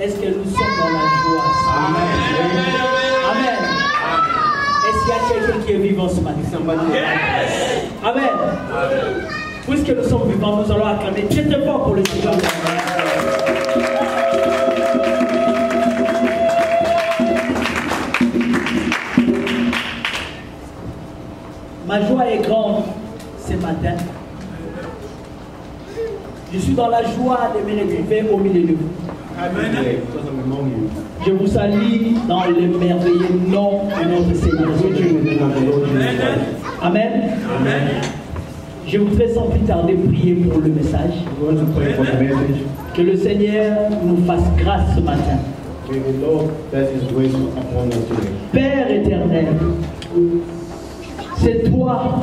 Est-ce que nous sommes dans la joie? Amen. Amen. Est-ce qu'il y a quelqu'un qui est vivant ce matin? Amen. Puisque nous sommes vivants, nous allons acclamer très très fort pour le Seigneur. Ma joie est grande ce matin. Je suis dans la joie de me retrouver au milieu de vous. Amen. Je vous salue dans le merveilleux nom de notre Seigneur Jésus. Amen. Amen. Je voudrais sans plus tarder prier pour le message. Que le Seigneur nous fasse grâce ce matin. Père éternel, c'est toi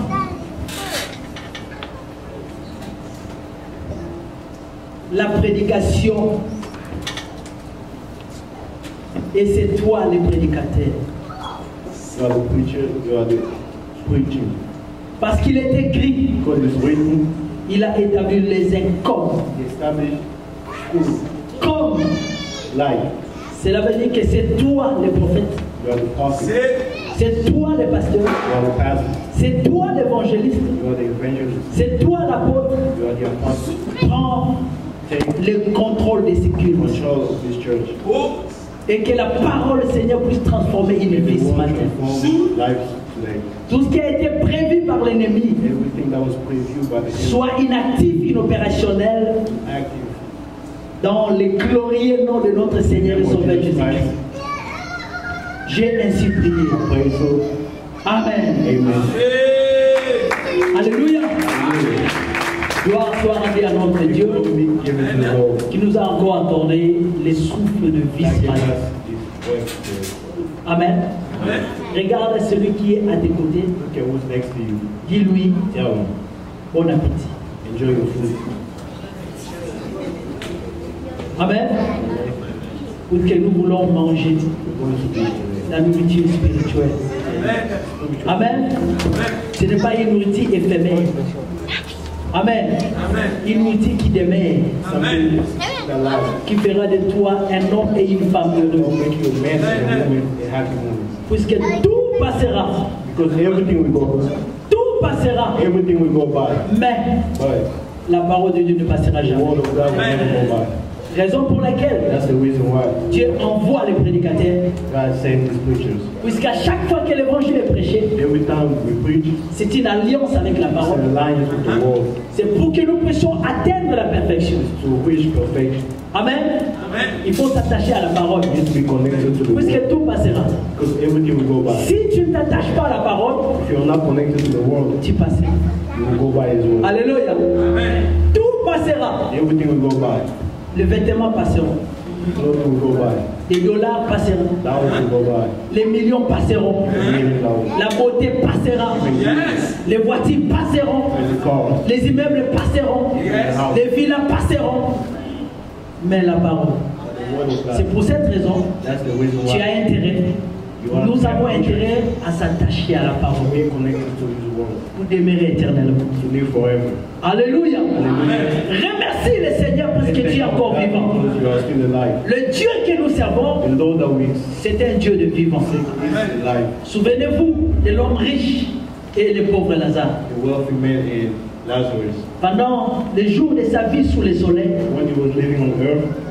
la prédication et c'est toi le prédicateur. Parce qu'il est écrit, il a établi les incommes comme cela veut dire que c'est toi le prophète, c'est toi le pasteur, c'est toi l'évangéliste, c'est toi l'apôtre. Prends le contrôle de ce culte et que la parole du Seigneur puisse transformer une vie ce matin. Tout ce qui a été prévu par l'ennemi soit inactif, inopérationnel dans le glorieux nom de notre Seigneur et Sauveur Jésus-Christ. J'ai ainsi prié. Amen. Alléluia. Gloire soit rendue à notre Dieu qui nous a encore accordé les souffles de vie ce matin. Amen. Amen. Regarde celui qui est à tes côtés. Dis-lui, bon appétit. Enjoy your food. Amen. Pour que nous voulons manger la nourriture spirituelle. Amen. Ce n'est pas une nourriture éphémère. Amen. Une nourriture qui demeure. Amen. Qui fera de toi un homme et une femme heureux. Puisque tout passera. Tout passera. Mais la parole de Dieu ne passera jamais. Raison pour laquelle Dieu envoie les prédicateurs. Puisqu'à chaque fois que l'évangile est prêché, c'est une alliance avec la parole. C'est pour que nous puissions atteindre la perfection. Amen. Il faut s'attacher à la parole. Puisque tout passera. Si tu ne t'attaches pas à la parole, tu passeras. Alléluia. Tout passera. Les vêtements passeront. Les dollars passeront. Les millions passeront. La beauté passera. Les voitures passeront. Les immeubles passeront. Les villas passeront. Mais la parole. C'est pour cette raison que tu as intérêt. Nous avons intérêt à s'attacher à la parole pour demeurer éternellement. Alléluia. Remercie le Seigneur parce que tu es encore vivant. Le Dieu que nous servons, c'est un Dieu de vivant. Souvenez-vous de l'homme riche et le pauvre Lazare. Pendant les jours de sa vie sous le soleil,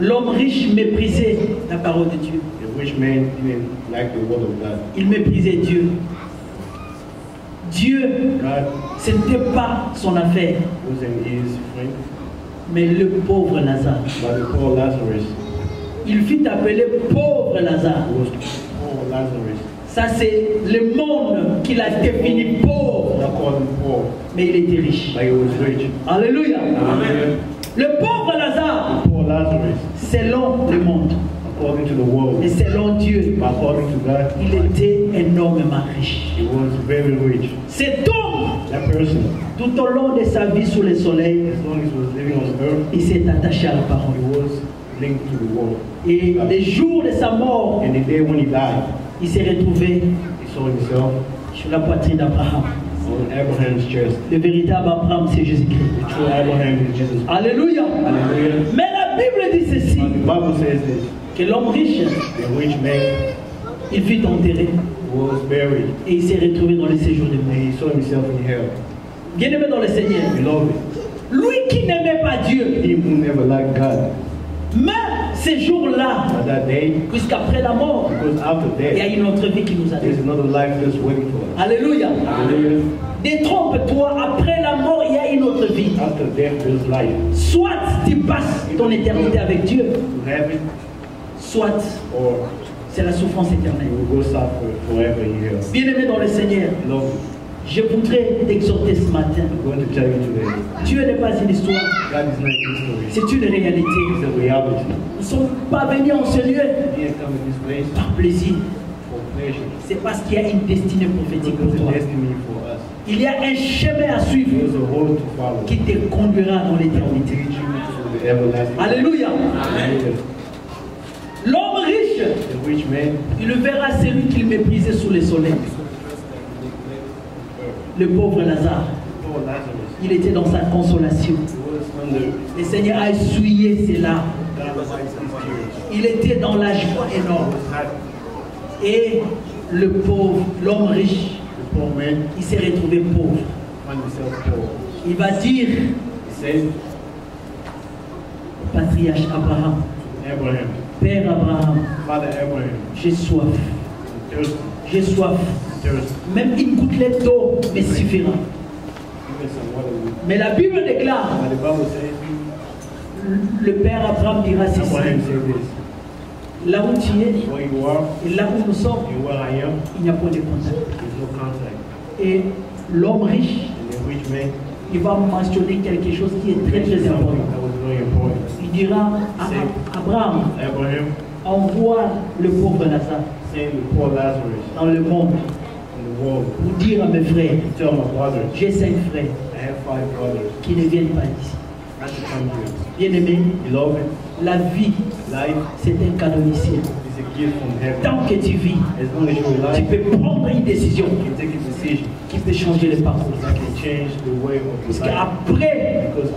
l'homme riche méprisait la parole de Dieu. Il méprisait Dieu. Dieu, ce n'était pas son affaire. Mais le pauvre Lazare, il fut appelé pauvre Lazare. Ça c'est le monde qui l'a défini pauvre. Mais il était riche. Alléluia. Amen. Le pauvre Lazare, selon le monde, et selon Dieu, il était énormément riche. Cet homme, tout au long de sa vie sous le soleil, il s'est attaché à la parole. Et les jours de sa mort, il s'est retrouvé sur la poitrine d'Abraham. Le véritable Abraham, c'est Jésus-Christ. Alléluia. Mais la Bible dit ceci, que l'homme riche, the rich man, il fut enterré was buried. et il s'est retrouvé dans le séjour de mort. And he saw himself in hell. Bien-aimé dans le Seigneur, Beloved, lui qui n'aimait pas Dieu, him who never liked God, mais ces jours-là, but that day, puisqu'après la mort, because after il y a death, une autre vie qui nous attend. there's another life just waiting for us. Alléluia. Hallelujah. Détrompe-toi, après la mort, il y a une autre vie. After death, there's life. Soit tu passes ton éternité avec Dieu, To heaven, soit or c'est la souffrance you éternelle. will go suffer forever in hell. Bien-aimé dans le Seigneur, Beloved, je voudrais t'exhorter ce matin. I'm going to tell you today, Dieu n'est pas une histoire, God is not history. c'est une réalité. It's a reality. Nous ne sommes pas venus en ce lieu We didn't come in this place par plaisir. for pleasure. C'est parce qu'il y a une destinée prophétique Because pour there's a toi. destiny for us. Il y a un chemin à suivre There's a road to follow. qui te conduira dans That will l'éternité. lead you to the everlasting. Alléluia. Hallelujah. L'homme riche, The rich man, il verra celui qu'il méprisait sous le soleil. Le pauvre Lazare, poor Lazarus, il était dans sa consolation. he was under Le Seigneur a essuyé ses larmes. God wipes his tears. Il était dans la joie énorme. He was happy. Et le pauvre, l'homme riche, The poor man il s'est retrouvé pauvre. found himself poor. Il va dire He said, au patriarche Abraham, Abraham, Père Abraham, Father Abraham, j'ai soif, I'm thirsty, j'ai soif. I'm thirsty. Même une gouttelette d'eau me suffira. Give me some water. Mais la Bible déclare, But the Bible says, le Père Abraham dira ceci, Abraham said this, là où tu es where you are et là où nous sommes, and where I am, il n'y a point de contact. there's no contact. Et l'homme riche, And the rich man il va mentionner quelque chose qui est très mentioned très something important. that was very important. Il dira à Abraham, Abraham envoie le pauvre Lazare saying the poor Lazarus dans le monde in the world, pour dire à mes frères, tell my brothers, j'ai 5 frères I have 5 brothers, qui ne viennent pas ici. not to come here. Bien-aimé, Beloved, la vie, life c'est un cadeau du ciel. is a gift from heaven. Tant que tu vis, As long as you're tu alive, peux prendre une décision you can take a decision qui peut changer le parcours. that can change the way of Parce your life. qu'après, Because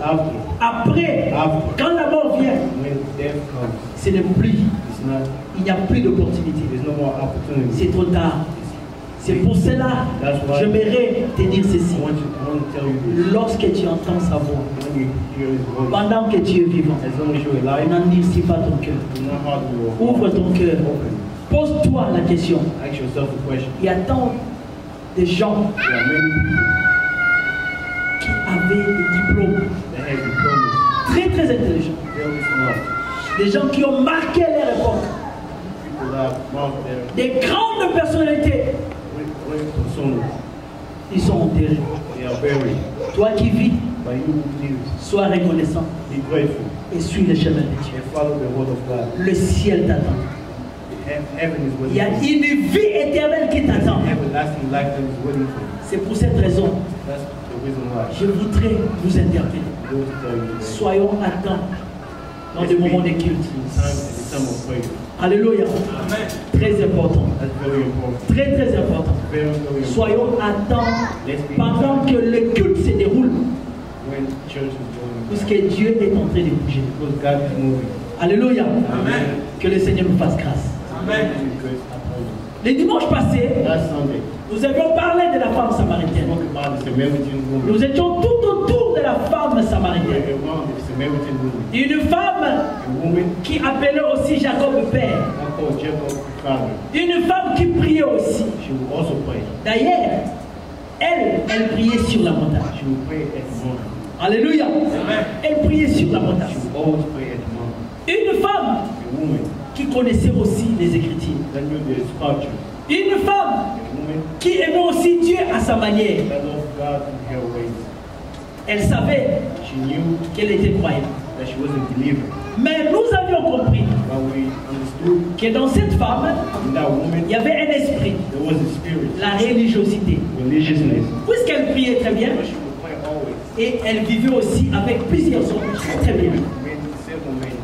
after, quand la mort vient, when death comes, ce n'est plus, it's not, il n'y a plus d'opportunité. there's no more opportunity. C'est trop tard. C'est pour cela, j'aimerais te dire ceci. I want to tell you this. Lorsque tu entends sa voix, When you hear his voice, pendant que tu es vivant, as long as you're alive, n'endurcis pas ton cœur. do not harden your heart. Ouvre ton cœur. Open. Pose-toi la question. Ask yourself a question. Il y a tant de gens There are many people qui avaient des diplômes that have diplomas, très très intelligents. very smart. Des gens qui ont marqué leur époque. People that have marked their Des grandes personnalités. great personas. Ils sont enterrés. They are buried. Toi qui vis, But you who live, sois reconnaissant be grateful et suis le chemin de Dieu. and follow the word of God. Le ciel t'attend. Heaven is Il y a waiting for you. une vie éternelle qui t'attend. Everlasting life that is waiting for you. C'est pour cette raison, That's the reason why je voudrais vous interpeller. I want to tell you that. Soyons attents dans des moments de culte. At the time of prayer. Alléluia. Très important. That's very important. Très très important. Very, very important. Soyons attents pendant que le culte se déroule. When church is going, Puisque Dieu est en train de bouger. because God is moving. Alléluia. Amen. Que le Seigneur nous fasse grâce. Amen. Grace upon you. Le dimanche passé, Last Sunday, nous avions parlé de la femme we samaritaine. spoke about the Samaritan woman. Nous étions tout autour de la femme We samaritaine. were around the Samaritan woman. Une femme A woman qui appelait aussi Jacob père. that called Jacob father. Une femme qui priait aussi. She would also pray. D'ailleurs, elle priait sur la montagne. She would pray at the mountain. Alléluia. Elle priait sur la montagne. She would always pray at the mountain. Une femme A woman qui connaissait aussi les Écritures. that knew the scripture. Une femme A woman qui aimait aussi Dieu à sa manière. that loved God in her ways. Elle savait She knew qu'elle était croyante. that she was a believer. Mais nous avions compris But we understood que dans cette femme, in that woman il y avait un esprit, there was a spirit, la religiosité. religiousness. Puisqu'elle priait très bien But she would pray always. et elle vivait aussi avec plusieurs hommes très très bien. Men, several men,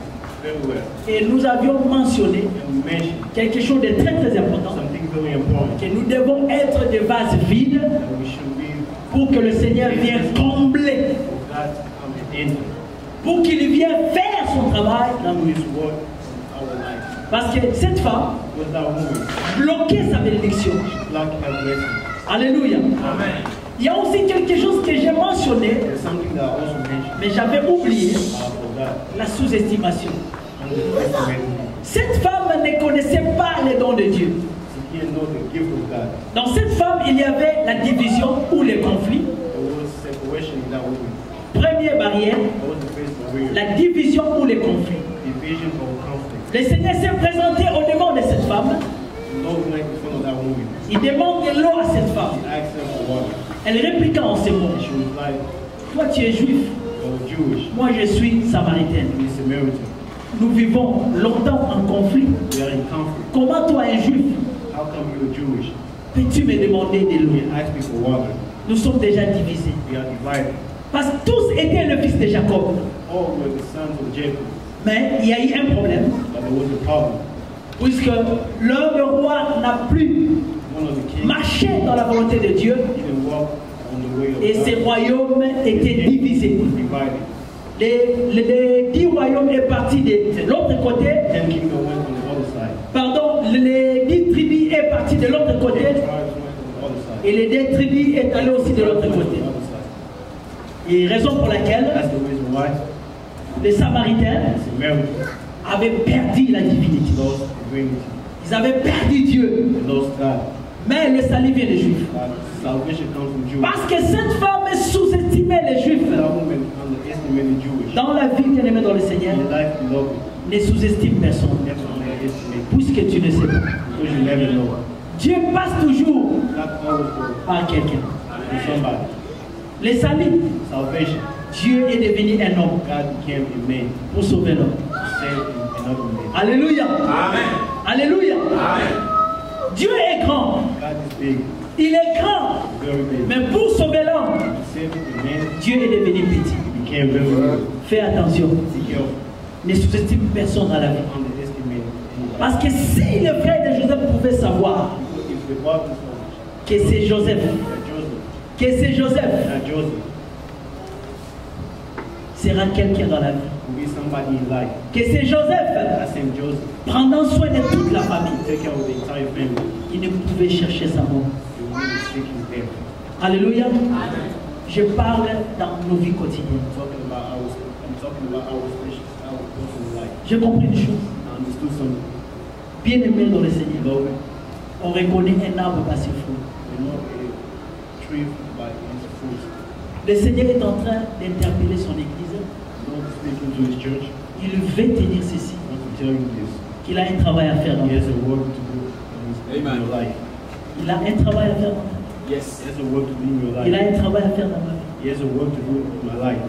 very well. Et nous avions mentionné And we mentioned quelque chose de très très important, something very important. que nous devons être des vases vides That we should be pour que le Seigneur vienne combler, for God to come and enter. pour qu'il vienne faire son travail Come his work our life. Parce que cette femme Because that woman bloquait sa bénédiction. blocked her blessing. Alléluia. Amen. Il y a aussi quelque chose que j'ai mentionné, There's something that I also mentioned. mais j'avais oublié, I forgot. la sous-estimation. Underestimated. Cette femme ne connaissait pas les dons de Dieu. She didn't know the gift of God. Dans cette femme, il y avait la division ou les conflits. There was separation in that woman. Première barrière, That was the first barrier. la division ou les conflits. Division or conflict. Le Seigneur s'est présenté au devant de cette femme. The Lord went in front of that woman. Il demande de l'eau à cette femme. He asked her for water. Elle répliqua en ces mots. And she was like, Toi, tu es juif. "You're Jewish. Moi, je suis samaritaine. You're Samaritan. Nous vivons longtemps en conflit. We are in conflict. Comment toi, un juif, How come you're Jewish? peux-tu me demander de l'eau? You ask me for water. Nous sommes déjà divisés. We are divided. Parce que tous étaient le fils de Jacob. All were the sons of Jacob. Mais il y a eu un problème. But there was a problem. Puisque l'un des rois n'a plus One of the kings marché dans la volonté de Dieu. didn't walk on the way of Et ces God. royaumes étaient divisés. Divided. Les 10 royaumes est parti de l'autre côté. 10 kingdoms went on the other side. Pardon, les 10 tribus est parti de l'autre 10 côté. tribes went on the other side. Et les 2 tribus est allé aussi de l'autre On côté. the other side. Et raison pour laquelle That's the reason why les Samaritains Samaritans avaient perdu la divinité. lost divinity. Ils avaient perdu Dieu. They lost God. Mais le salut vient des Juifs. Salvation comes from Jews. Parce que cette femme sous-estimait les Juifs. That woman underestimated Jewish. Dans la vie bien aimée dans le Seigneur, In life, beloved, ne sous-estime personne. never underestimate Puisque tu ne sais pas. because you never know. Dieu passe toujours Not always for par quelqu'un. somebody. Le salut, Salvation, Dieu est devenu un homme God became a man pour sauver l'homme. to save another man. Alléluia. Amen. Alléluia. Amen. Dieu est grand. God is big, Il est grand. very big. Mais pour sauver l'homme, To save a man, Dieu est devenu petit. he became very big. Fais attention. Be careful. Ne sous-estime personne dans la vie. Underestimate anybody. Parce que si le frère de Joseph pouvait savoir If the Bible says que c'est Joseph, that Joseph, que c'est Joseph, that Joseph sera quelqu'un dans la vie. will be somebody in life, Que c'est Joseph, that same Joseph, prenant soin de toute la famille, take care of the entire family, il ne pouvait chercher sa mort. he will not seek his death. Alléluia. Je parle dans nos vies quotidiennes. I'm talking about our personal life. J'ai compris une chose. I understood something. Bien aimé dans le Seigneur, Beloved, on reconnaît un arbre par ses fruits. we know a tree by its fruit. Le Seigneur est en train d'interpeller son Église. The Lord is speaking to his church. Il veut te dire ceci, I want to tell you this. qu'il a un travail à faire dans He ta has vie. a work to do in your life. Il a un travail à faire dans ta vie. Yes. He has a work to do in your Il a life. un travail à faire dans ma vie. He has a work to do in my life.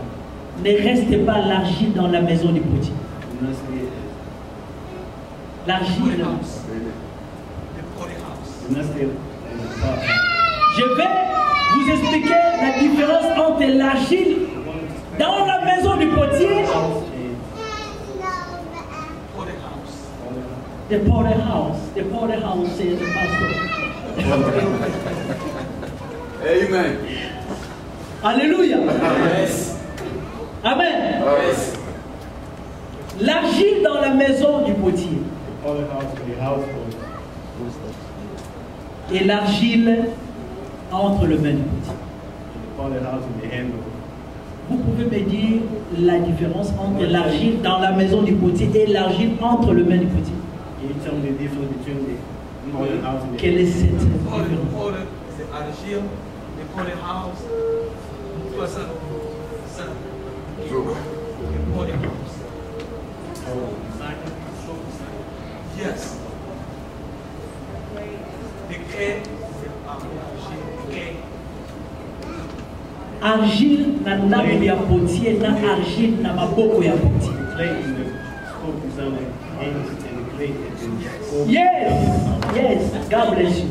Ne reste pas l'argile dans la maison du potier. Do not stay, L'argile. The body house. do not stay in the past. Je vais vous expliquer la différence entre l'argile dans la maison du potier, Body house. the potter house. The potter house, says the pastor. Amen. Alléluia. Yes. Amen. Yes. L'argile dans la maison du potier All the house to the house of et l'argile entre le main du potier. all the house in the hand of. Vous pouvez me dire la différence entre l'argile dans la maison du potier et l'argile entre le main du potier? Can you tell me the difference between the all the house and the Quelle est cette Body, différence? body, the argile, the body house. Person, son. The body house. Yes. The K, the K. Argile na ndambo ya potier na argile na maboko ya potier. The clay in the scope is on the hands and the clay is in the scope. Yes, yes, God bless you.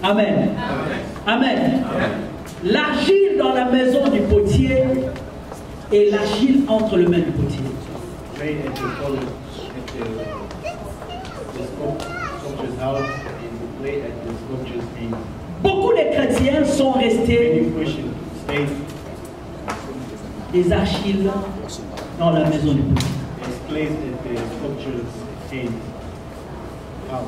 Amen. Amen. L'argile dans la maison du potier et l'argile entre le main du potier. Clay at the color at the sculpture's house and the clay at the sculpture's hands. Beaucoup de chrétiens sont restés Many Christians stay des argiles dans la maison du potier. and placed at the sculptures came out.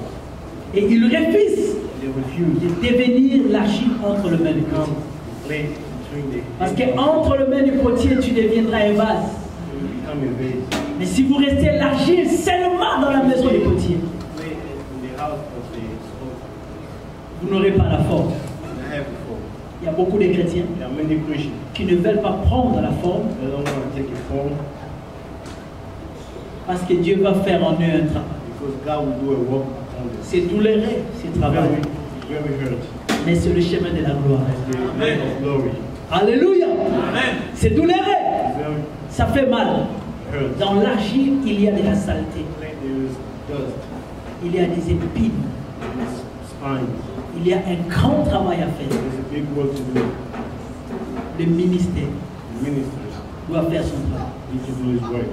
Et il refuse They refused de devenir l'argile entre les mains du to come potier. place between the Parce qu'entre les mains du potier, tu deviendras un vase. you become a vase. Mais si vous restez l'argile seulement dans la maison du potier, Play in the house of the sculptor. vous n'aurez pas la forme. And I have before. Il y a beaucoup de chrétiens There are many Christians qui ne veulent pas prendre la forme that don't want to take a form parce que Dieu va faire en eux un travail. because God will do a work on them. C'est douloureux, ce travail, Very hurt. mais c'est le chemin de la gloire. The man of glory. Alléluia. Amen. C'est douloureux, Very ça fait mal. hurt. Dans l'argile, il y a de la saleté, There is dust. il y a des épines, There is spines. il y a un grand travail à faire. There's a big work to do. Le ministère The ministers doit faire son travail, need to do his work.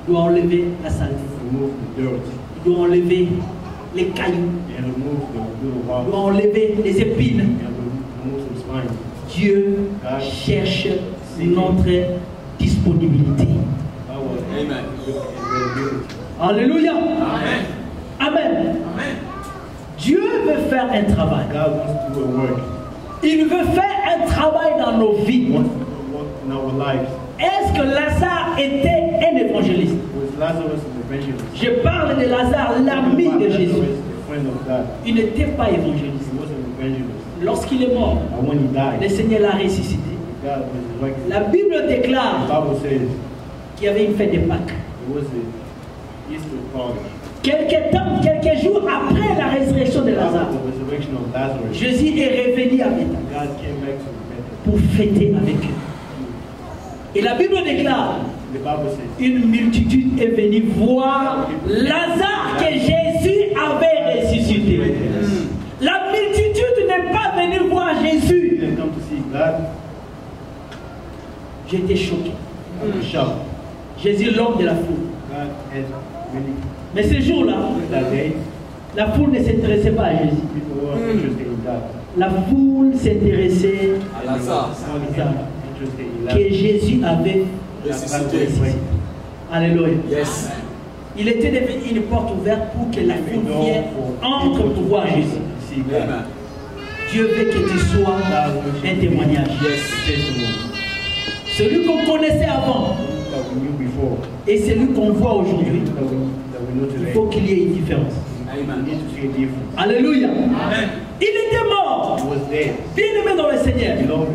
doit enlever la saleté, Remove the dirt doit enlever les cailloux, and remove the little doit rocks enlever les épines. and remove some spines. Dieu cherche notre disponibilité. Our Amen. availability. Alléluia. Amen. Amen. Amen. Dieu veut faire un travail. God wants to do a work. Il veut faire un travail dans nos vies. He wants to do a work in our lives. Est-ce que Lazare était un évangéliste? Was Lazarus an evangelist? Je parle de Lazare, l'ami de Lazarus, Jésus. a friend of God. Il n'était pas évangéliste. He was an evangelist. Lorsqu'il est mort, And when he le died, Seigneur l'a ressuscité. God resurrected. La Bible The déclare Bible says qu'il y avait une fête de Pâques. it was a Easter party. Quelques jours après la résurrection de Lazare, After the resurrection of Lazarus, Jésus est revenu à Bethanie God came back to Bethany. pour fêter avec eux. Et la Bible déclare, The Bible says une multitude est venue voir Lazare que Jésus avait ressuscité. La multitude n'est pas venue voir he Jésus. didn't come to see God. J'étais choqué. I was shocked. Jésus, l'homme de la foule. God had many Mais ce jour-là, that day. la foule ne s'intéressait pas à Jésus. People were interested in God. La foule s'intéressait À Lazare. Only interested in que God. Jésus avait Ressuscité. ressuscité. Alléluia. Yes. Il était devenu une porte ouverte pour que la foule vienne entre pour voir Jésus. See God. Amen. Dieu veut que tu sois un témoignage. Yes. Testimony Celui qu'on connaissait avant that we knew before, et celui qu'on voit aujourd'hui, that we know il today. faut qu'il y ait une différence. We Amen. need to see a difference. Alléluia. Amen. Il était mort. He was dead. Bien aimé dans le Seigneur. Beloved,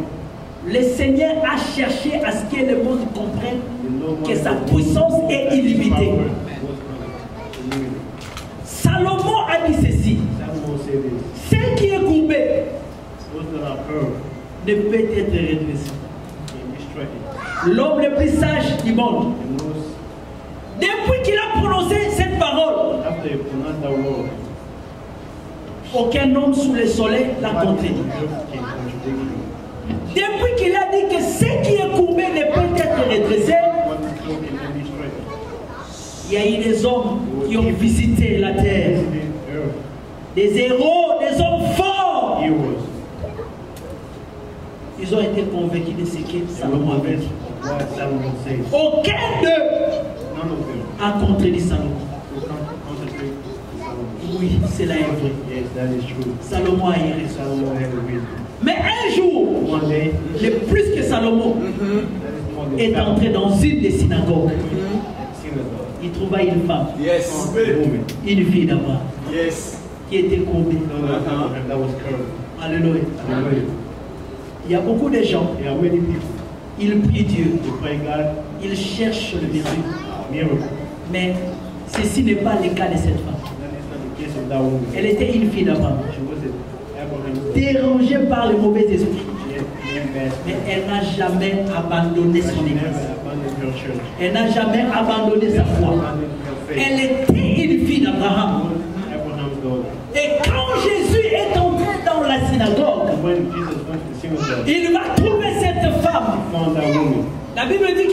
Le Seigneur a cherché à ce que le monde comprenne the Lord que sa wanted puissance est that his illimitée. power was unlimited. Salomon a dit ceci. Samuel said this. Ce qui est courbé Those that are heard ne peut être redressé. can be strengthened. L'homme le plus sage du monde, And those, depuis qu'il a prononcé cette parole, after you pronounce that word, aucun homme sous le soleil l'a what contredit. can contradict you? Depuis qu'il a dit que ce qui est courbé ne peut être redressé, What is broken can be strengthened. il y a eu des hommes qui ont visité la terre. Visited earth, Des héros, des hommes forts. heroes, Ils ont été convaincus de ce que they were Salomon avait convinced dit. of what Samuel says. Aucun d'eux None of them a contredit Salomon. will concentrate on Solomon. Oui, cela est vrai. Yes, that is true. Salomon a eu raison. Solomon had a reason. Mais un jour, One day, le plus que Salomon that is called the est entré dans une des synagogues, synagogue. il trouva une femme, Yes. A woman. une fille d'Abraham, Yes. qui était courbée. That was curved. Alléluia. Hallelujah. Il y a beaucoup de gens, There are many people ils prient Dieu, who pray God ils cherchent le miracle. miracle. Mais ceci n'est pas le cas de cette femme. That is not the case of that woman. Elle était une fille d'Abraham, She was an Abraham's dérangée par le mauvais esprit. She had bad Mais elle n'a jamais abandonné but son she never église. abandoned her church. Elle n'a jamais abandonné sa foi. Abandoned her faith. Elle était une fille d'Abraham. Abraham's daughter. Et quand Jésus est entré dans la synagogue, When Jesus went to the synagogue, il va trouver cette femme. he found that woman. La Bible dit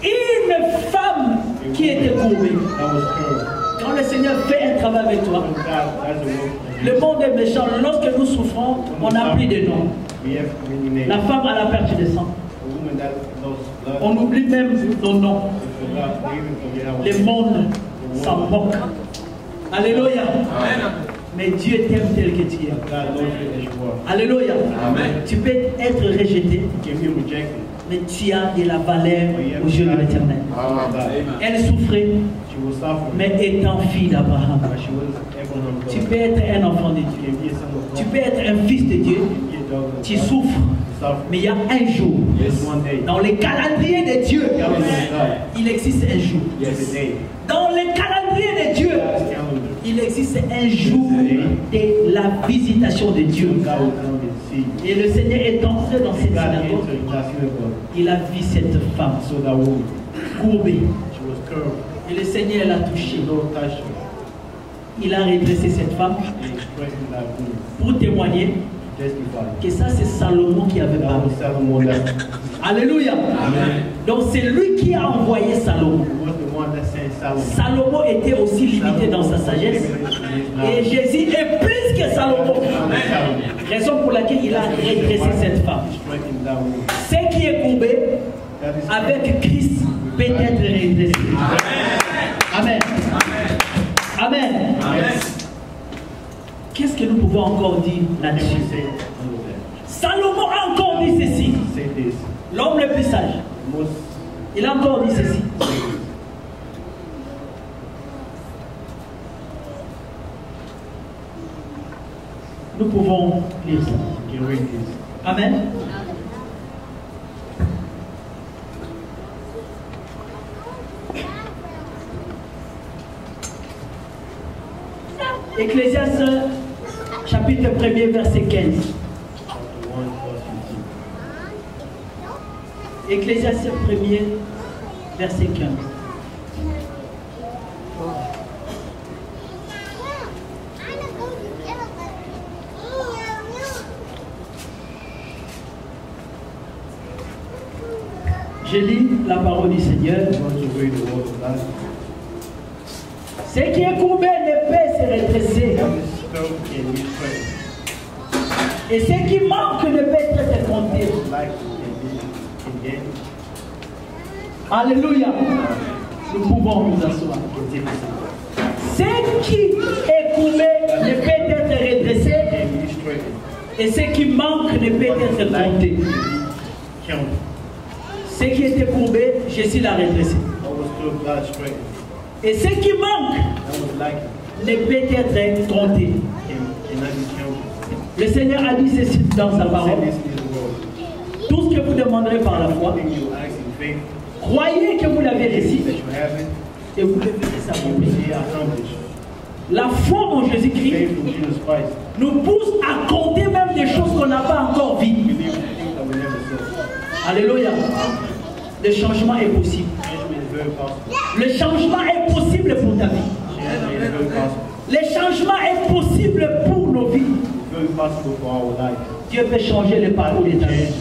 qu'une femme qui était courbée. That was curved. Quand le Seigneur fait un travail avec toi, When God does a work, le monde est méchant. Lorsque nous souffrons, on n'a plus de nom. we have many names. La femme à la perte de sang. A woman that lost blood, On oublie même nos noms. we Le monde s'en moque. Alléluia. Mais Dieu t'aime tel que tu es. Alléluia. Tu peux être rejeté, mais tu as de la valeur aux yeux de l'Éternel. Elle souffrait, mais étant fille d'Abraham. Tu peux être un enfant de Dieu. Tu peux être un fils de Dieu. Tu souffres, mais il y a un jour. Dans les calendriers de Dieu, il existe un jour. Dans les calendriers de Dieu, il existe un jour de la visitation de Dieu. Et le Seigneur est entré dans cette synagogue. Il a vu cette femme courbée. Et le Seigneur l'a touchée. Il a redressé cette femme pour témoigner que ça c'est Salomon qui avait parlé. Alléluia. Donc c'est lui qui a envoyé Salomon. Salomon était aussi limité dans sa sagesse. Et Jésus est plus que Salomon. Raison pour laquelle il a redressé cette femme. Ce qui est courbé avec Christ peut être redressé. Amen. Amen. Qu'est-ce que nous pouvons encore dire là-dessus? Salomon a encore dit ceci. L'homme le plus sage. Il a encore dit ceci. Nous pouvons lire ça. Amen. Ecclésiaste chapitre 1er verset 15. Ecclésiaste 1er verset 15. Je lis la parole du Seigneur. Ce qui est courbé ne peut se redresser. Et ce qui manque ne peut être compté. Alléluia. Nous pouvons nous asseoir. Ce qui est courbé ne peut être redressé. Et ce qui manque ne peut être compté. Ce qui était courbé, Jésus l'a redressé. Et ce qui manque ne peut être compté. Le Seigneur a dit ceci dans sa parole. Tout ce que vous demanderez par la foi, croyez que vous l'avez reçu et vous le verrez s'accomplir. La foi en Jésus-Christ nous pousse à compter même des choses qu'on n'a pas encore vues. Alléluia. Le changement est possible. Le changement est possible pour ta vie. Le changement est possible pour nos vies. Dieu peut changer le parcours de ta vie.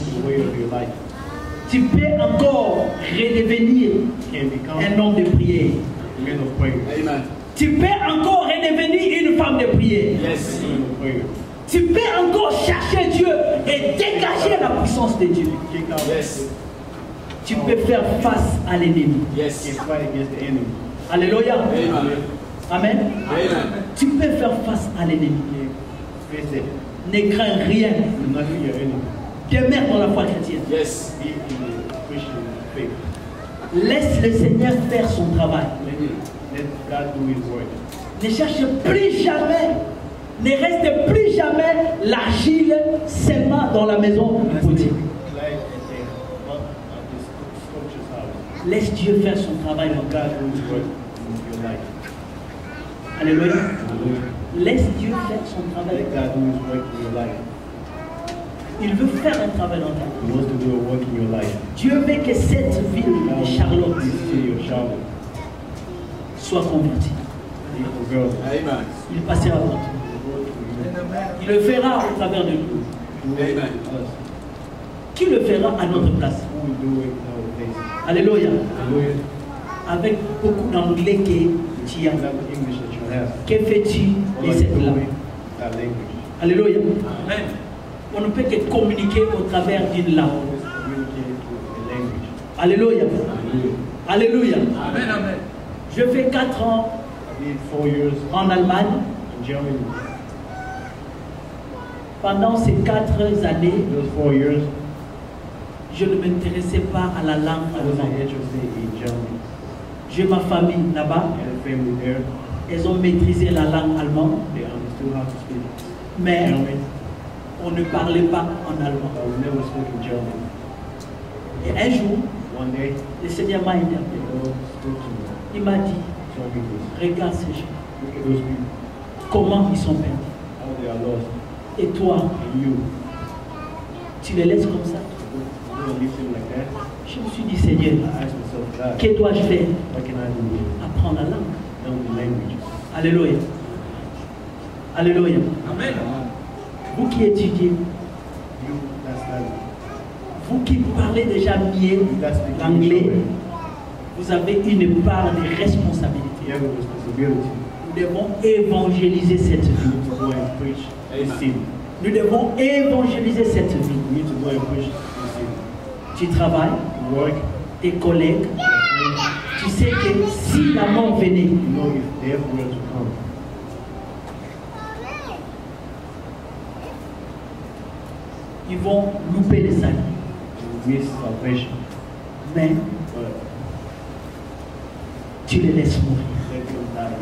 Tu peux encore redevenir un homme de prière. Tu peux encore redevenir une femme de prière. Tu peux encore chercher Dieu et dégager la puissance de Dieu. Tu peux faire face à l'ennemi. Alléluia. Amen. Tu peux faire face à l'ennemi. Ne crains rien. Demeure dans la foi chrétienne. Laisse le Seigneur faire son travail. Ne cherche plus jamais, ne reste plus jamais l'argile seulement dans la maison du potier. Laisse Dieu faire son travail. Alléluia. Laisse Dieu faire son travail. Il veut faire un travail dans ta vie. Dieu veut que cette ville de Charlotte soit convertie. Il passera à notre. Il le fera au travers de nous. Qui le fera à notre place? Alléluia. Avec beaucoup d'anglais que tu as. Que fais-tu de cette langue? Alléluia. On ne peut que communiquer au travers d'une langue. Alléluia. Alléluia. Amen, amen. Je fais 4 ans I did 4 years en Allemagne. in Germany. Pendant ces 4 années, Those 4 years, je ne m'intéressais pas à la langue I wasn't allemande. interested in Germany. J'ai ma famille là-bas. I had a family there. Elles ont maîtrisé la langue allemande, They understood how to speak mais German, on ne parlait pas en allemand. but we never spoke in German. Et un jour, One day, le Seigneur m'a the interpellé. Lord spoke to me, Il m'a dit, told me this. regarde ces gens, Look at those people, comment ils sont perdus. how they are lost. Et toi, And you, tu les laisses comme ça. you're going to leave them like that? Je me suis dit, Seigneur, I asked myself, God, que dois-je faire? what can I do? Apprendre la langue. Learn the language. Alléluia. Alléluia. Amen. Vous qui étudiez, You, that's not vous qui parlez déjà mieux you, that's the l'anglais, vous avez une part de responsabilité. You have a responsibility. Nous devons évangéliser cette You vie. need to go and preach this city. Nous devons évangéliser cette vie. You need to go and preach this city. Tu travailles, You work, tes collègues, your friends, tu sais que si la mort venait, you know if death were to come, ils vont louper le salut. you miss salvation. Mais But tu les laisses mourir. let them die like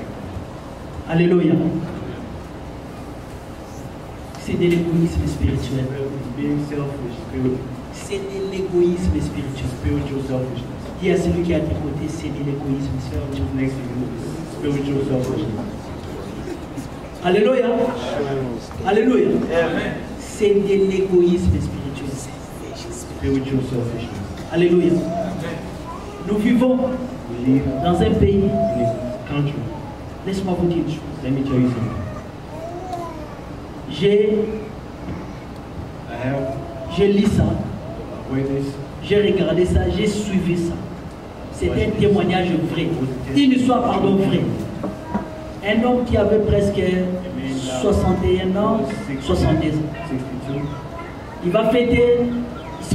that. Alléluia. C'est de l'égoïsme spirituel. It's being selfish, C'est de l'égoïsme spirituel. spiritual selfishness. Dis à celui qui est à tes côtés, c'est de l'égoïsme spirituel. Who's next to you is spiritual selfishness. Alléluia. Alléluia. Amen. C'est de l'égoïsme spirituel. Spiritual selfishness. Alléluia. Nous vivons We live dans un pays. in a country. Laisse-moi vous dire une chose. Let me tell you something. J'ai lu ça, Read this. j'ai regardé ça, j'ai suivi ça. C'est un témoignage vrai. Une histoire, pardon, vraie. Un homme qui avait presque 61 ans, 70 ans. 62. Il va fêter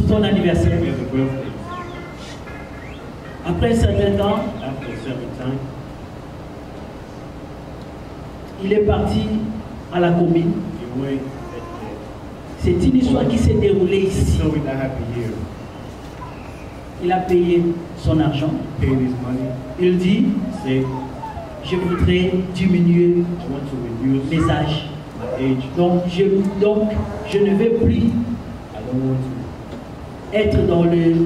son anniversaire. We have a birthday. Après un certain temps, After a certain time, il est parti à la commune. he went C'est une histoire qui s'est déroulée at the ici. story that happened here. Il a payé son argent. Paid his money. Il dit, Said, je voudrais diminuer I want to reduce mes âges. my age. Donc je ne vais plus I don't want to être dans les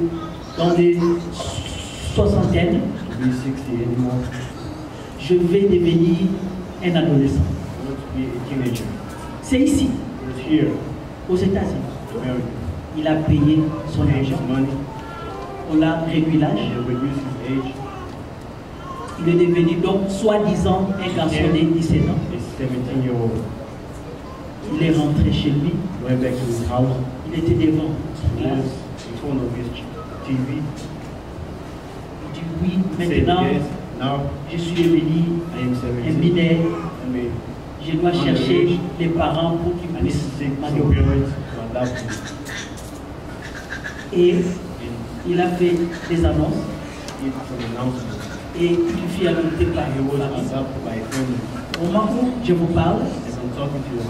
soixantaines. be 60 anymore. Je vais devenir un adolescent. I want to be a teenager. C'est ici, It was here, aux États-Unis. America. Il a payé son Paid his argent. money. On l'a réduit l'âge. He reduced his age. Il est devenu donc soi-disant un garçon de 17 ans. A 17-year-old. Il est rentré chez lui. Went back to his house. Il était devant. He was in front of his TV. Il dit oui, Said, maintenant yes, now je suis devenu I am un 17. mineur. I mean, Je dois chercher les parents pour qu'ils I need puissent to take some m'adopter. parents to adopt me. Et And il a fait des annonces did some announcements. et il fut adopté par He une was famille. adopted by a family. Au moment où je vous parle, As I'm talking to you,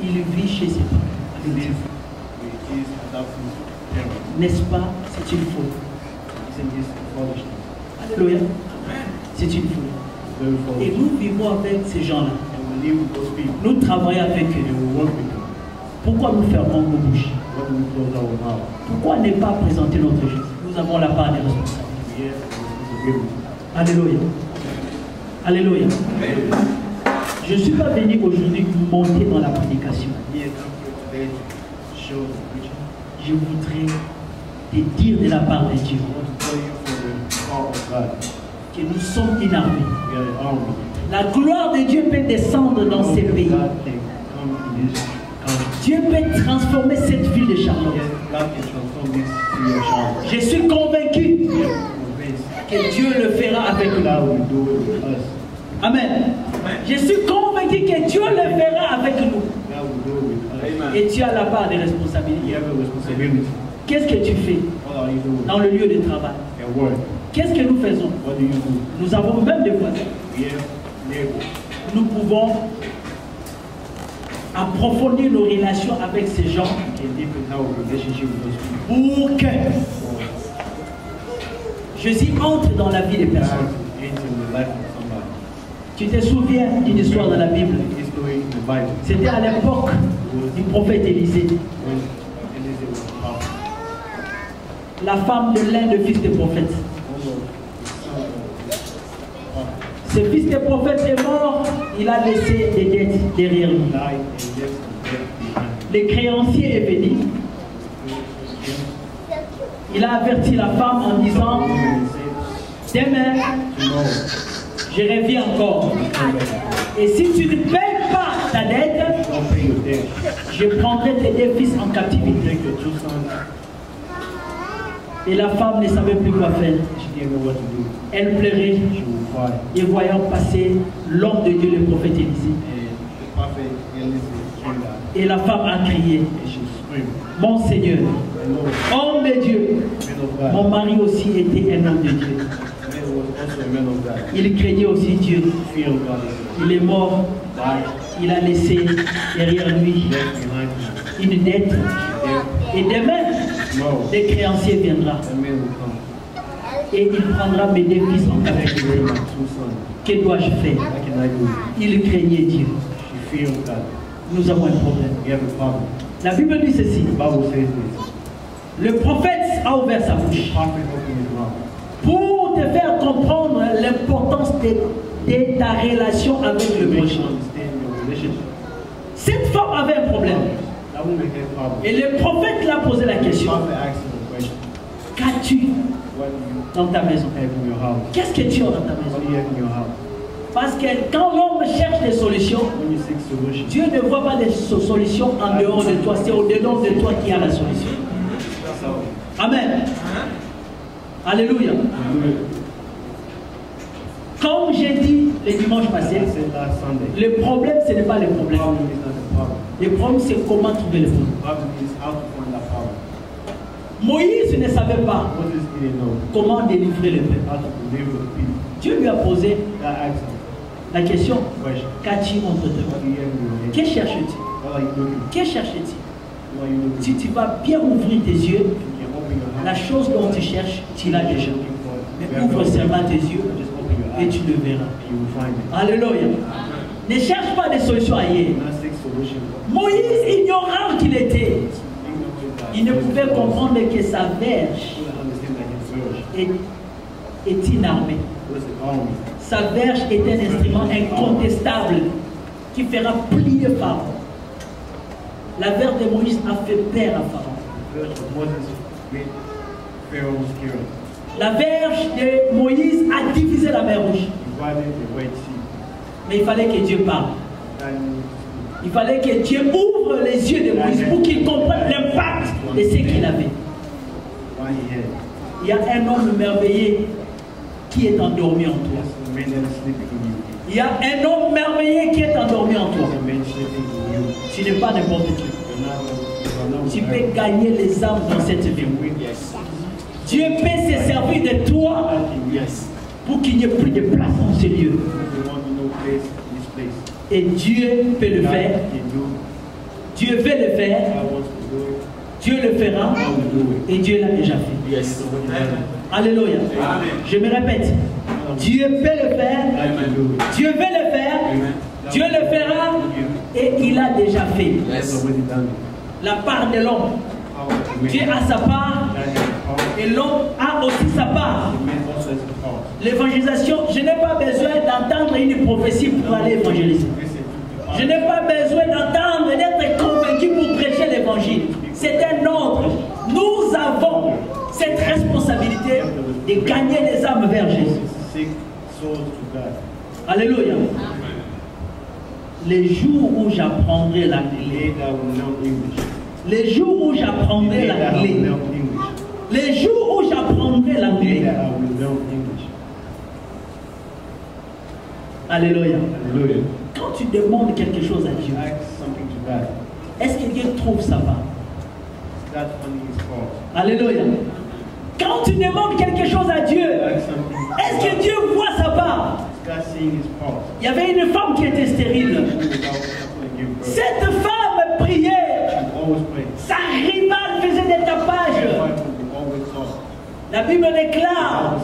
il vit chez ses parents. he lives with his adopted parents. N'est-ce pas? C'est une faute. Isn't this foolishness? Alléluia. C'est une faute. Very Et foolish. nous vivons avec ces gens-là. And we live with those people. Nous travaillons avec And eux. we work with them. Pourquoi nous fermons nos bouches? What do we close our mouth? Pourquoi ne pas présenter notre Jésus? Nous avons la part des responsabilités. We have a responsibility. Alléluia. Alléluia. Je ne suis pas venu aujourd'hui monter dans la prédication. We have come here today to show the preaching. Je voudrais te dire de la part de Dieu I want to tell you from the heart of God. que nous sommes une armée. We are an army. La gloire de Dieu peut descendre dans ces pays. God can come in this country. Dieu peut transformer cette ville de Charlotte. Yes, God can transform this city of Charlotte. Je suis convaincu We are convinced que Dieu le fera avec nous. God will do it with us. Amen. Je suis convaincu que Dieu le fera avec nous. God will do it with us. Et tu as la part des You responsabilités. have a responsibility. Qu'est-ce que tu fais What are you doing dans le lieu de travail? at work? Qu'est-ce que nous faisons? What do you do? Nous avons même des voisins. We have neighbors. Nous pouvons approfondir nos relations avec ces gens We can deepen our relationship with those people. pour que Jésus entre dans la vie des personnes. God into the life of somebody. Tu te souviens d'une histoire dans la Bible? History in the Bible. C'était à l'époque du prophète Élisée. When Elizabeth was a prophet. La femme de l'un des fils des prophètes. Ce fils des prophètes est mort, il a laissé des dettes derrière lui. Les créanciers est venu. Il a averti la femme en disant, demain, je reviens encore. Et si tu ne payes pas ta dette, je prendrai tes deux fils en captivité. Et la femme ne savait plus quoi faire. Elle pleurait. Et voyant passer l'homme de Dieu, le prophète Élisée. Et la femme a crié, mon Seigneur, homme de Dieu, mon mari aussi était un homme de Dieu. Il craignait aussi Dieu. Il est mort. Il a laissé derrière lui une dette. Et demain, les créanciers viendront. Et il prendra mes deux fils en captivité. Que dois-je faire? Il craignait Dieu. Nous avons un problème. La Bible dit ceci. Le prophète a ouvert sa bouche pour te faire comprendre l'importance de ta relation avec le prochain. Cette femme avait un problème. Et le prophète l'a posé la question. Qu'as-tu dans ta maison? Qu'est-ce que tu as dans ta maison? Parce que quand l'homme cherche des solutions, Dieu ne voit pas des solutions en dehors de toi. C'est au-dedans de toi qui a la solution. Amen. Alléluia. Comme j'ai dit le dimanche passé, le problème, ce n'est pas le problème. Le problème, c'est comment trouver le problème. Moïse ne savait pas comment délivrer le peuple. Dieu lui a posé la question, qu'as-tu entre tes mains? Que cherches-tu? Que cherches-tu? Si tu vas bien ouvrir tes yeux, la chose dont tu cherches, tu l'as déjà. Mais ouvre seulement tes yeux et tu le verras. Alléluia. Ne cherche pas des solutions ailleurs. Moïse, ignorant qu'il était, il ne pouvait comprendre que sa verge est une armée. Sa verge est un instrument incontestable qui fera plier Pharaon. La verge de Moïse a fait peur à Pharaon. La verge de Moïse a divisé la mer Rouge. Mais il fallait que Dieu parle. Il fallait que Dieu ouvre les yeux de Moïse pour qu'il comprenne l'impact de ce qu'il avait. Il y a un homme merveilleux qui est endormi en toi. Il y a un homme merveilleux qui est endormi en toi. Tu n'es pas n'importe qui. Tu peux gagner les âmes dans cette vie. Dieu peut se servir de toi pour qu'il n'y ait plus de place dans ce lieu. Et Dieu peut le faire. Dieu veut le faire. Dieu le fera. Et Dieu l'a déjà fait. Alléluia. Je me répète. Dieu peut le faire. Dieu veut le faire. Dieu le fera. Et il a déjà fait. La part de l'homme. Dieu a sa part. Et l'homme a aussi sa part. L'évangélisation, je n'ai pas besoin d'entendre une prophétie pour aller évangéliser. Je n'ai pas besoin d'entendre, d'être convaincu pour prêcher l'évangile. C'est un ordre. Nous avons cette responsabilité de gagner les âmes vers Jésus. Alléluia. Les jours où j'apprendrai la clé, les jours où j'apprendrai la clé, les jours où j'apprendrai la clé. Alléluia. Quand tu demandes quelque chose à Dieu, est-ce que Dieu trouve sa part? Alléluia. Quand tu demandes quelque chose à Dieu, est-ce que Dieu voit sa part? Il y avait une femme qui était stérile. Cette femme priait. Sa rivale faisait des tapages. La Bible déclare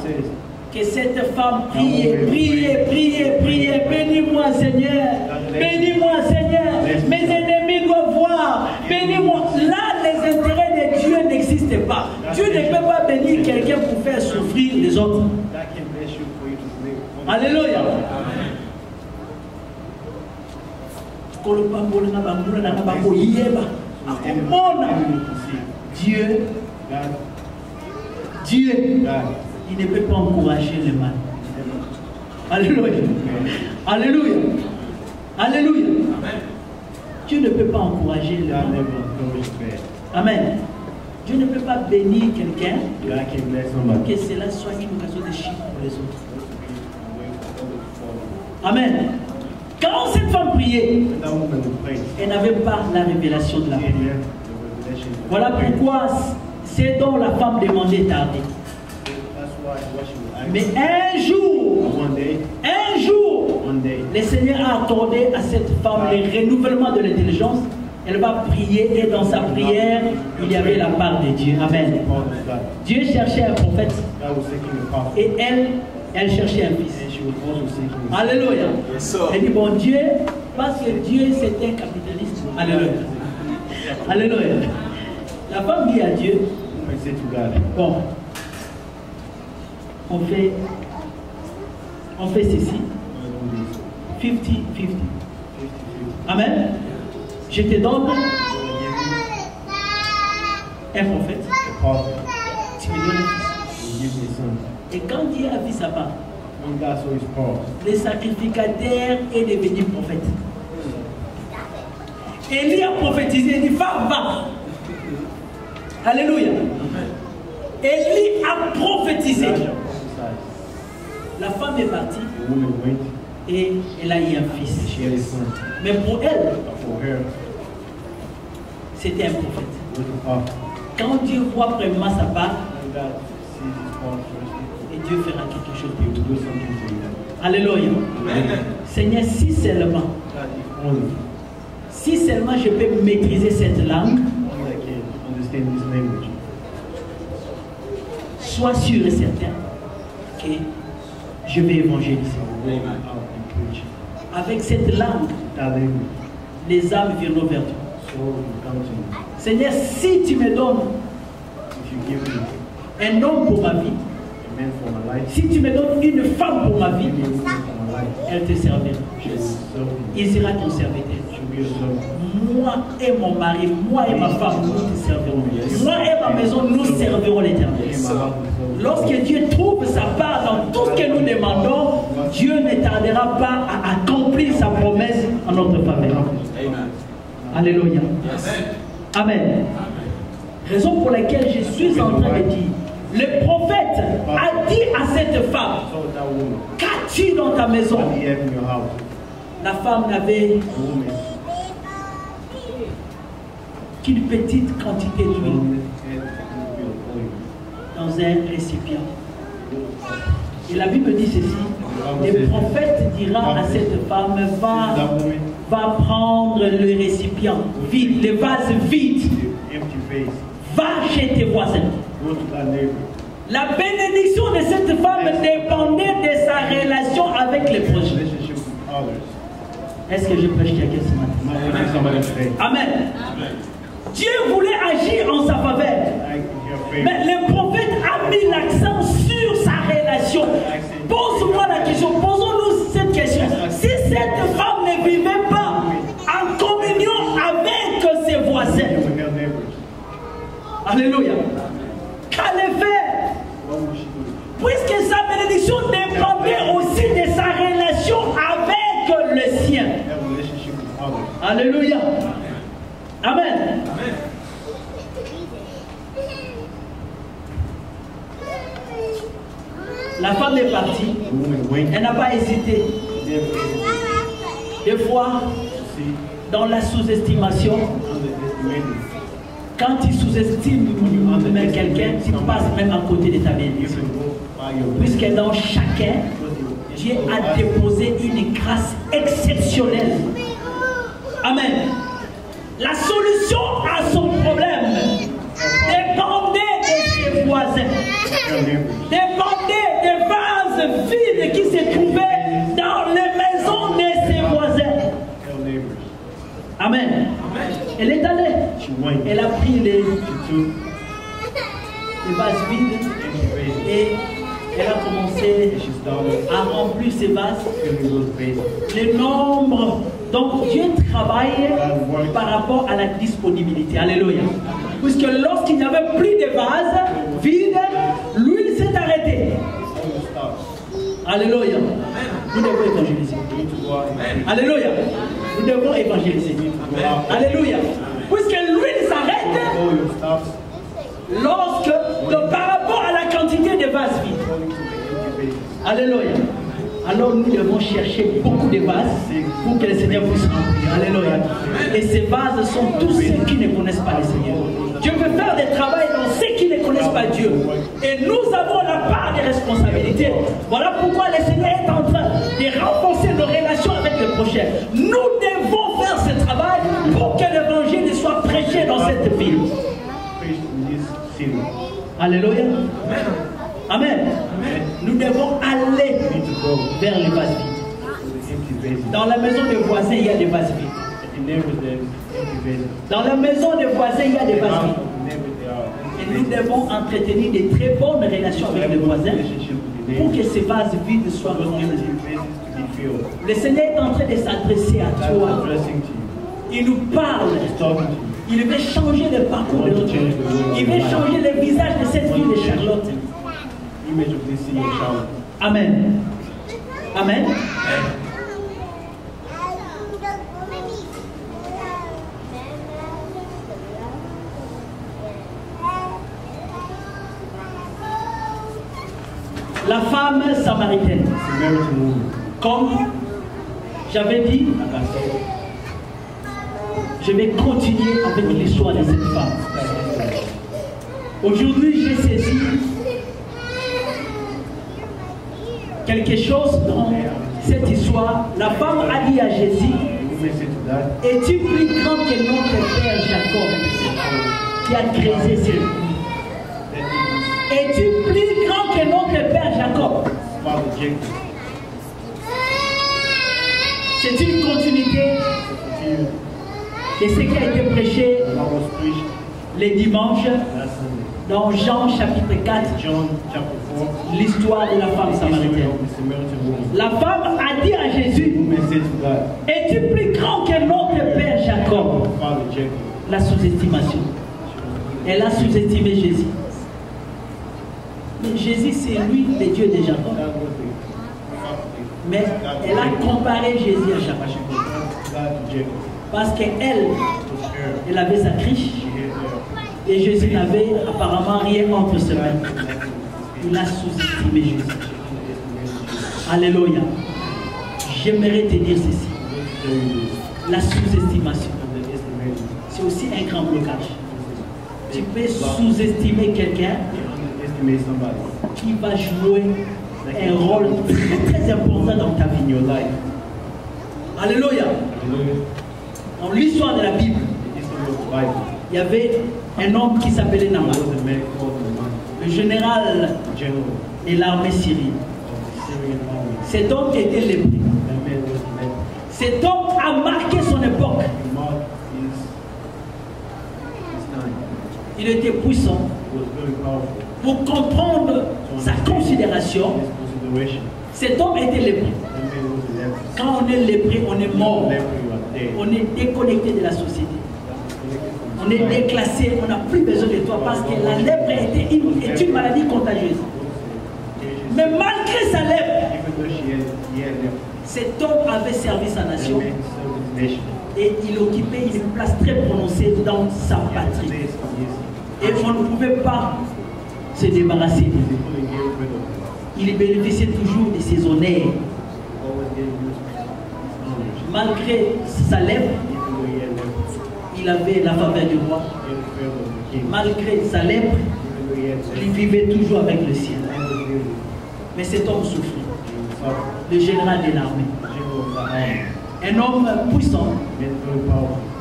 que cette femme priait. Bénis-moi, Seigneur. Bénis-moi, Seigneur. Mes ennemis doivent voir. Bénis-moi. Là, les intérêts de Dieu n'existent pas. Dieu ne peut pas bénir quelqu'un pour faire souffrir les autres. Alléluia. Dieu, il ne peut pas encourager le mal. Alléluia. Alléluia. Alléluia. Dieu ne peut pas encourager le mal. Amen. Dieu ne peut pas bénir quelqu'un pour que cela soit une occasion de chiffre pour les autres. Amen. Quand cette femme priait, elle n'avait pas la révélation de la prière. Voilà pourquoi c'est dont la femme demandait tarder. Mais un jour, le Seigneur a accordé à cette femme le renouvellement de l'intelligence. Elle va prier et dans sa prière, il y avait la part de Dieu. Amen. Dieu cherchait un prophète et elle cherchait un fils. Alléluia. Elle dit, bon Dieu, parce que Dieu c'est un capitaliste. Alléluia. Alléluia. La femme dit à Dieu, bon, on fait ceci, 50-50. Amen. Je te donne un prophète, tu me donnes un fils. Et quand Dieu a vu sa part, le sacrificateur est devenu prophète. Élie a prophétisé, il dit, va. Alléluia. Élie a prophétisé. La femme est partie et elle a eu un fils. Mais pour elle, c'était un prophète. Quand Dieu voit premièrement sa part, et Dieu fera quelque chose de tout. Alléluia. Seigneur, si seulement je peux maîtriser cette langue, sois sûr et certain que je vais évangéliser. Avec cette langue, les âmes viendront vers toi. Seigneur, si tu me donnes un homme pour ma vie, si tu me donnes une femme pour ma vie, elle te servira. Il sera ton serviteur. Moi et mon mari, moi et ma femme, nous te servirons. Moi et ma maison, nous servirons l'Éternel. Lorsque Dieu trouve sa part dans tout ce que nous demandons, Dieu ne tardera pas à accomplir sa promesse en notre faveur. Alléluia. Amen. Raison pour laquelle je suis en train de dire, le prophète a dit à cette femme, qu'as-tu dans ta maison? La femme n'avait qu'une petite quantité d'huile dans un récipient. Et la Bible dit ceci, le prophète dira à cette femme, va prendre le récipient vide, le vase vide, va chez tes voisins. La bénédiction de cette femme dépendait de sa relation avec les prochains. Est-ce que je prêche quelqu'un ce matin? Amen. Dieu voulait agir en sa faveur. Mais le prophète a mis l'accent sur sa relation. Pose-moi la question, posons-nous cette question. Si cette femme ne vivait pas en communion avec ses voisins, alléluia, qu'allait faire? Puisque sa bénédiction dépendait aussi de sa relation avec le sien. Alléluia. Amen. Amen. La femme est partie. Elle n'a pas hésité. Des fois, dans la sous-estimation, Quand tu sous-estimes quelqu'un, tu passes même à côté de ta bénédiction. Puisque dans chacun, Dieu a déposé une grâce exceptionnelle. Amen. La solution à son problème dépendait de ses voisins. Dépendait des vases vides qui se trouvaient dans les maisons de ses voisins. Amen. Elle est allée. Elle a pris les vases vides et elle a commencé à remplir ces vases. Le nombre. Donc Dieu travaille par rapport à la disponibilité. Alléluia. Puisque lorsqu'il n'y avait plus de vases vides, l'huile s'est arrêtée. Alléluia. Nous devons évangéliser. Alléluia. Nous devons évangéliser. Alléluia. Puisque l'huile s'arrête lorsque, par rapport à la quantité de vases vides. Alléluia. Alors nous devons chercher beaucoup de vases pour que le Seigneur puisse remplir. Alléluia. Et ces vases sont tous ceux qui ne connaissent pas le Seigneur. Dieu veut faire des travail dans ceux qui ne connaissent pas Dieu. Et nous avons la part des responsabilités. Voilà pourquoi le Seigneur est en train de renforcer nos relations avec le prochain. Nous devons faire ce travail pour que l'évangile soit prêché dans cette ville. Alléluia. Amen. Nous devons aller vers les vases vides. Dans la maison des voisins, il y a des vases vides. Dans la maison des voisins, il y a des vases vides. Et nous devons entretenir de très bonnes relations avec les voisins pour que ces vases vides soient remplis. Le Seigneur est en train de s'adresser à toi. Il nous parle. Il veut changer le parcours de notre vie. Il veut changer le visage de cette ville de Charlotte. Amen. Amen. La femme samaritaine. Comme j'avais dit, je vais continuer avec l'histoire de cette femme. Aujourd'hui, j'ai saisi quelque chose dans cette histoire. La femme a dit à Jésus, es-tu plus grand que notre père Jacob qui a créé ces puits? Es-tu plus grand que notre père Jacob? C'est une continuité de ce qui a été prêché les dimanches dans Jean chapitre 4, l'histoire de la femme samaritaine. La femme a dit à Jésus, es-tu plus grand que notre père Jacob? La sous-estimation. Elle a sous-estimé Jésus. Mais Jésus, c'est lui, le Dieu de Jacob. Mais elle a comparé Jésus à Jacob. Parce qu'elle avait sa criche et Jésus n'avait apparemment rien entre ses mains. Il a sous-estimé Jésus. Alléluia. J'aimerais te dire ceci. La sous-estimation, c'est aussi un grand blocage. Tu peux sous-estimer quelqu'un qui va jouer un rôle très important dans ta vie. Alléluia. Dans l'histoire de la Bible, il y avait un homme qui s'appelait Naaman, le général de l'armée syrienne. Cet homme était lépreux. Cet homme a marqué son époque. Il était puissant. Pour comprendre sa considération, cet homme était lépreux. Quand on est lépreux, on est mort. On est déconnecté de la société. On est déclassé, on n'a plus besoin de toi parce que la lèpre est une maladie contagieuse. Mais malgré sa lèpre, cet homme avait servi sa nation et il occupait une place très prononcée dans sa patrie. Et on ne pouvait pas se débarrasser de lui. Il bénéficiait toujours de ses honneurs. Malgré sa lèpre, Il avait la faveur du roi. Malgré sa lèpre, il vivait toujours avec le ciel. Mais cet homme souffrait. Le général de l'armée. Un homme puissant.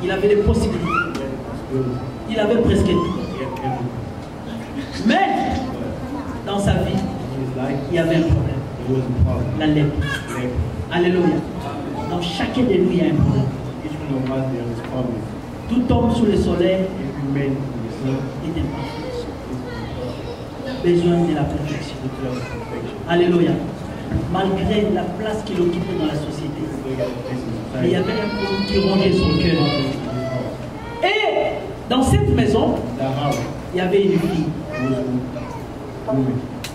Il avait des possibilités. Il avait presque tout. Mais, dans sa vie, il y avait un problème. La lèpre. Alléluia. Dans chacun de nous, il y a un problème. Tout homme sous le soleil est imparfait. Besoin de la perfection. Alléluia. Malgré la place qu'il occupait dans la société, mais il y avait un homme qui rongeait son cœur. Et dans cette maison, il y avait une fille.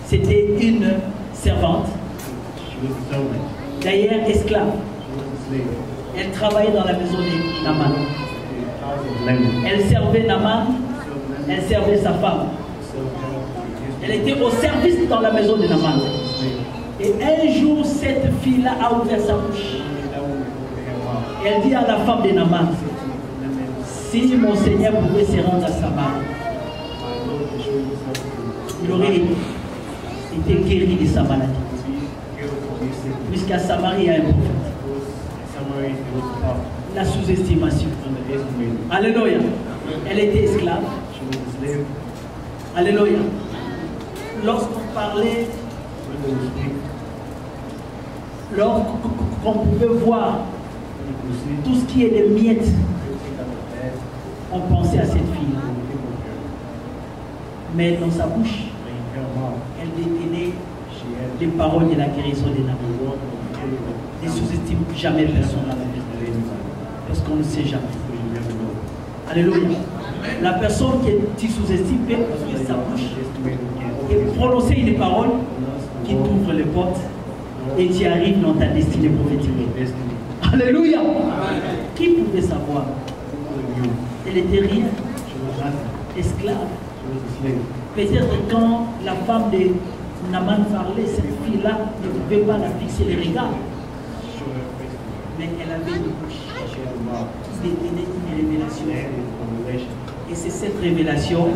C'était une servante, d'ailleurs esclave. Elle travaillait dans la maison de Naaman. Elle servait Naaman, elle servait sa femme. Elle était au service dans la maison de Naaman. Et un jour, cette fille-là a ouvert sa bouche. Elle dit à la femme de Naaman, si mon Seigneur pouvait se rendre à Samarie, il aurait été guéri de sa maladie. Puisqu'à Samarie, il y a un prophète. La sous-estimation. Alléluia. Elle était esclave. Alléluia. Lorsqu'on parlait, lorsqu'on pouvait voir tout ce qui est des miettes, on pensait à cette fille. Mais dans sa bouche, elle détenait les paroles de la guérison des Naaman. Ne sous-estime jamais personne dans la vie. Parce qu'on ne sait jamais. Alléluia. La personne qui sous-estime peut ouvrir sa bouche et prononcer une parole qui t'ouvre les portes et tu arrives dans ta destinée prophétique. Alléluia. Qui pouvait savoir? Elle était rien. Esclave. Peut-être quand la femme de Naaman parlait, cette fille-là ne pouvait pas la fixer les regards. Mais elle avait une bouche qui détenait une révélation. Et c'est cette révélation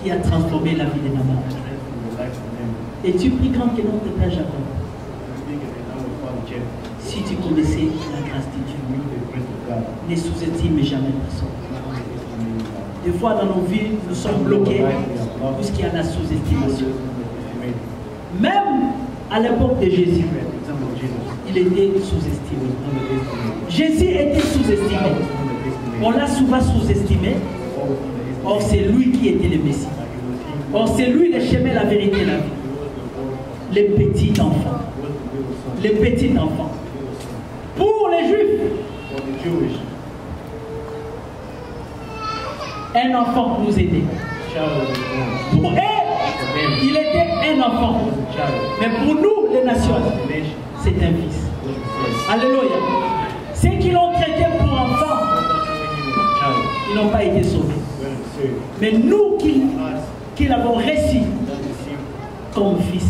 qui a transformé la vie de Naaman. Es-tu plus grand que notre père Jacob? Si tu connaissais la grâce de Dieu, ne sous-estime jamais personne. Des fois dans nos vies, nous sommes bloqués puisqu'il y a la sous-estimation. Même à l'époque de Jésus, il était sous-estimé. Jésus était sous-estimé. On l'a souvent sous-estimé. Or, c'est lui qui était le Messie. Or, c'est lui le chemin, la vérité et la vie. Les petits enfants. Les petits enfants. Pour les Juifs, un enfant nous aidait. Pour eux, il était un enfant. Mais pour nous, les nations, c'est un fils. Alléluia. Ceux qui l'ont traité pour enfant, ils n'ont pas été sauvés. Mais nous qui l'avons reçu comme fils,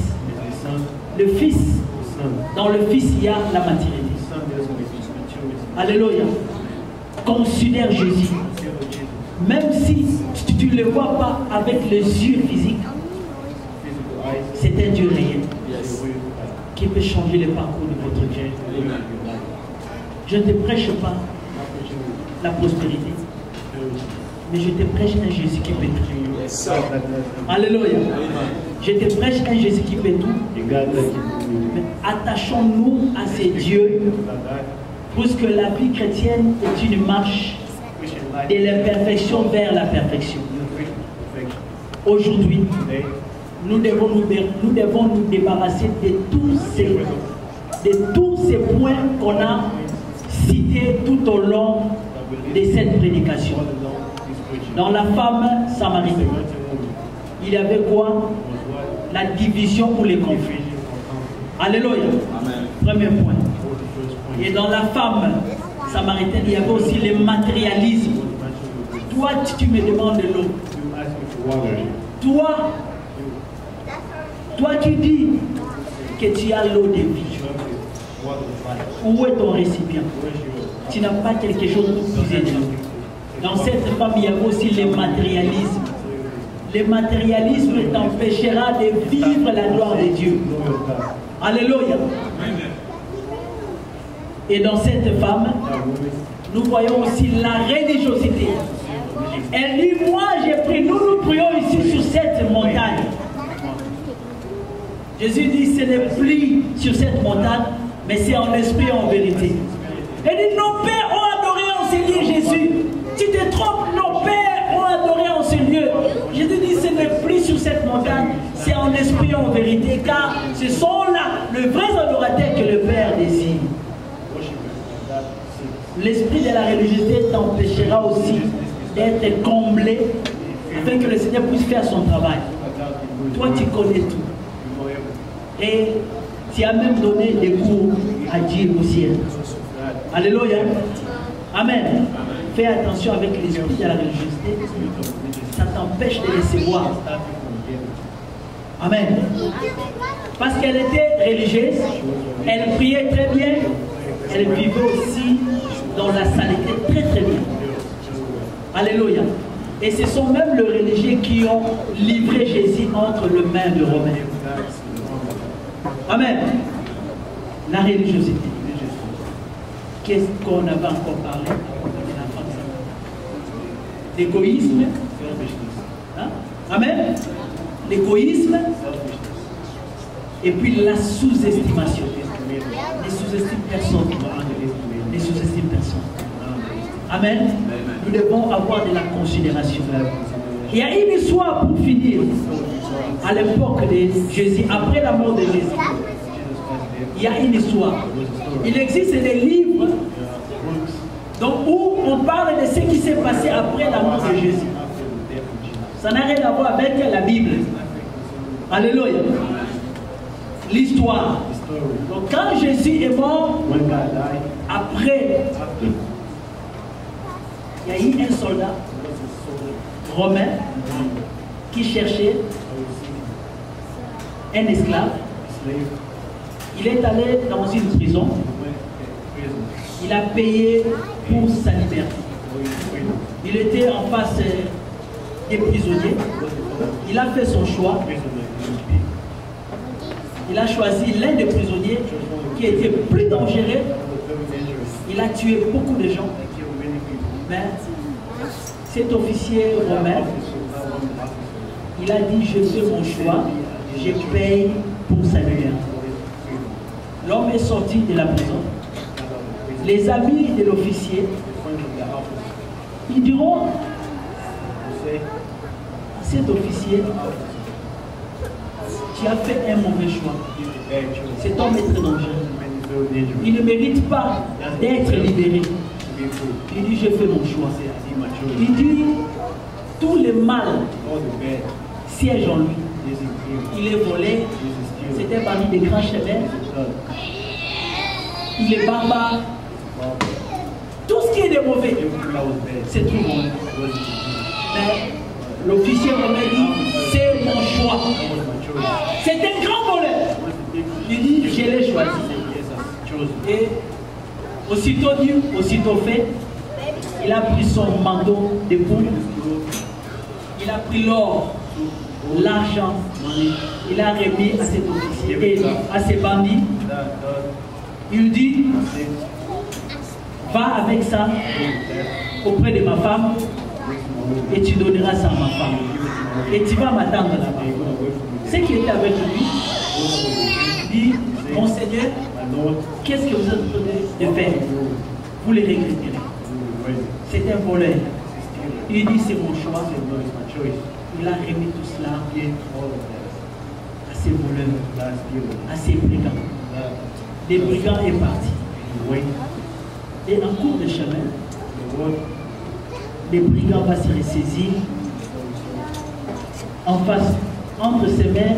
le fils, dans le fils, il y a la maturité. Alléluia. Considère Jésus. Même si tu ne le vois pas avec les yeux physiques, c'est un Dieu réel qui peut changer le parcours de votre vie. Je ne te prêche pas la prospérité, mais je te prêche un Jésus qui peut tout. Alléluia. Je te prêche un Jésus qui peut tout. Mais attachons-nous à ces dieux, puisque la vie chrétienne est une marche de l'imperfection vers la perfection. Aujourd'hui, nous devons nous débarrasser de tous ces points qu'on a cités tout au long de cette prédication. Dans la femme samaritaine, il y avait quoi? La division ou les conflits. Alléluia. Premier point. Et dans la femme samaritaine, il y avait aussi le matérialisme. Toi, tu me demandes de l'eau. Toi, tu dis que tu as l'eau de vie. Où est ton récipient? tu n'as pas quelque chose pour puiser dedans. Dans cette femme, il y a aussi le matérialisme. Le matérialisme t'empêchera de vivre la gloire de Dieu. Alléluia. Et dans cette femme, nous voyons aussi la religiosité. Elle dit, moi j'ai pris, nous prions ici sur cette montagne. Jésus dit, ce n'est plus sur cette montagne, mais c'est en esprit et en vérité. Elle dit, nos pères ont adoré en ce lieu Jésus. Tu te trompes, nos pères ont adoré en ce lieu. Jésus dit, ce n'est plus sur cette montagne, c'est en esprit et en vérité, car ce sont là les vrais adorateurs que le Père désire. L'esprit de la religiosité t'empêchera aussi d'être comblé afin que le Seigneur puisse faire son travail. Toi, tu connais tout. Et tu as même donné des cours à Dieu au ciel. Alléluia. Amen. Fais attention avec l'esprit de la religiosité. Ça t'empêche de recevoir. Amen. Parce qu'elle était religieuse, elle priait très bien, elle vivait aussi dans la saleté très très bien. Alléluia. Et ce sont même les religieux qui ont livré Jésus entre les mains de Romains. Amen. La religiosité. Qu'est-ce qu'on avait encore parlé? L'égoïsme. Hein? Amen. L'égoïsme. Et puis la sous-estimation. Les sous-estiment personne. Les sous-estiment personne. Amen. Nous devons avoir de la considération. Il y a une histoire pour finir. À l'époque de Jésus, après la mort de Jésus, il y a une histoire. Il existe des livres donc, où on parle de ce qui s'est passé après la mort de Jésus. Ça n'a rien à voir avec la Bible. Alléluia. L'histoire. Donc quand Jésus est mort, après, il y a eu un soldat romain qui cherchait un esclave. Il est allé dans une prison. Il a payé pour sa liberté. Il était en face des prisonniers. Il a fait son choix. Il a choisi l'un des prisonniers qui était plus dangereux. Il a tué beaucoup de gens. Mais cet officier romain, il a dit, je fais mon choix, je paye pour sa liberté. L'homme est sorti de la prison. Les amis de l'officier, ils diront à cet officier, tu as fait un mauvais choix. Cet homme est très dangereux. Il ne mérite pas d'être libéré. Il dit, j'ai fait mon choix. Il dit, tout le mal siège en lui. Il est volé, c'était parmi des grands chemins. Il est barbare. Tout ce qui est de mauvais, c'est tout bon. Mais l'officier romain dit, c'est mon choix. C'est un grand voleur. Il dit, je l'ai choisi. Et aussitôt dit, aussitôt fait, il a pris son manteau d'époux, il a pris l'or, l'argent, il a remis à cet officier et à ses bandits. Il dit, va avec ça auprès de ma femme et tu donneras ça à ma femme. Et tu vas m'attendre là-bas. Ce qui était avec lui dit, mon Seigneur, qu'est-ce que vous êtes en train de faire? Vous les regretterez. C'est un voleur. Il dit, c'est mon choix. Il a remis tout cela à ses voleurs, à ses brigands. Les brigands est parti. Et en cours de chemin, les brigands vont se ressaisir. En face, entre ses mains,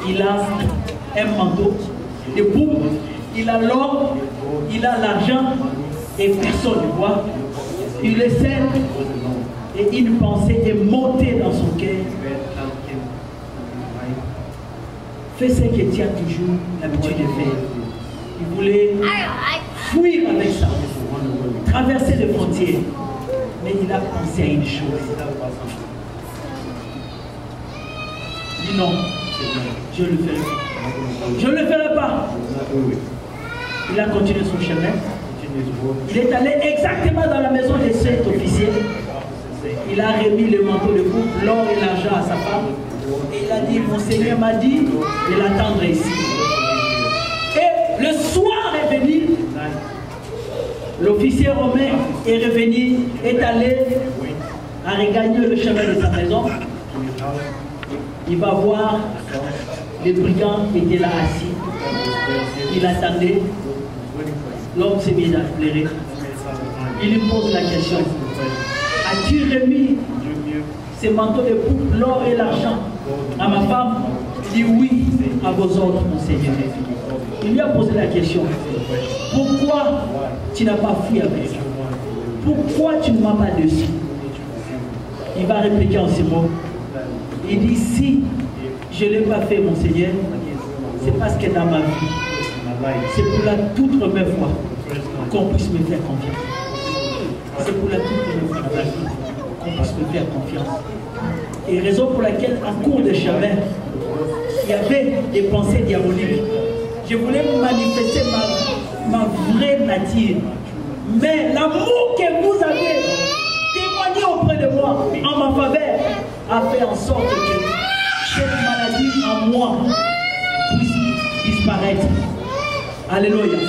il a un manteau de boue, il a l'or, il a l'argent, et personne ne voit. Il le sait, et une pensée est montée dans son cœur. Fais ce que tu as toujours l'habitude de faire. Il voulait fuir avec ça. traverser les frontières. Mais il a pensé à une chose. Il dit non, je ne le ferai pas. Je ne le ferai pas. Il a continué son chemin. Il est allé exactement dans la maison de cet officier. Il a remis le manteau de coupe, l'or et l'argent à sa femme. Et il a dit, mon Seigneur m'a dit de l'attendre ici. Et le soir est venu. L'officier romain est revenu, est allé à regagner le chemin de sa maison. Il va voir, les brigands étaient là assis. Il attendait. L'homme s'est mis à pleurer. Il lui pose la question. As-tu remis ces manteaux de coupe, l'or et l'argent à ma femme? Il dit oui, à vos ordres, mon Seigneur. Il lui a posé la question. Pourquoi tu n'as pas fui avec ça? Pourquoi tu ne m'as pas dessus? Il va répliquer en ces mots. Il dit, si je ne l'ai pas fait, mon Seigneur, c'est parce que dans ma vie, c'est pour la toute première fois qu'on puisse me faire confiance. C'est pour la toute première fois dans ma vie qu'on puisse me faire confiance. Et raison pour laquelle, en cours de chemin, il y avait des pensées diaboliques. Je voulais manifester ma vraie nature. Mais l'amour que vous avez témoigné auprès de moi, en ma faveur, a fait en sorte que cette maladie en moi puisse disparaître. Alléluia.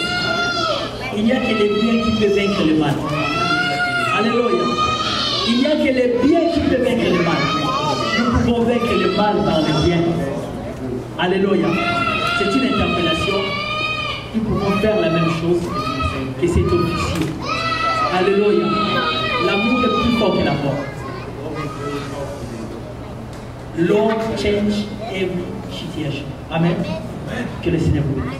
Il n'y a que les biens qui peuvent vaincre le mal. Alléluia. Il n'y a que les biens qui peuvent vaincre le mal. Nous pouvons vaincre le mal par le bien. Alléluia. C'est une interpellation. Nous pouvons faire la même chose que cet officier. Alléluia. L'amour est plus fort que la mort. Lord change every situation. Amen. Que le Seigneur vous bénisse.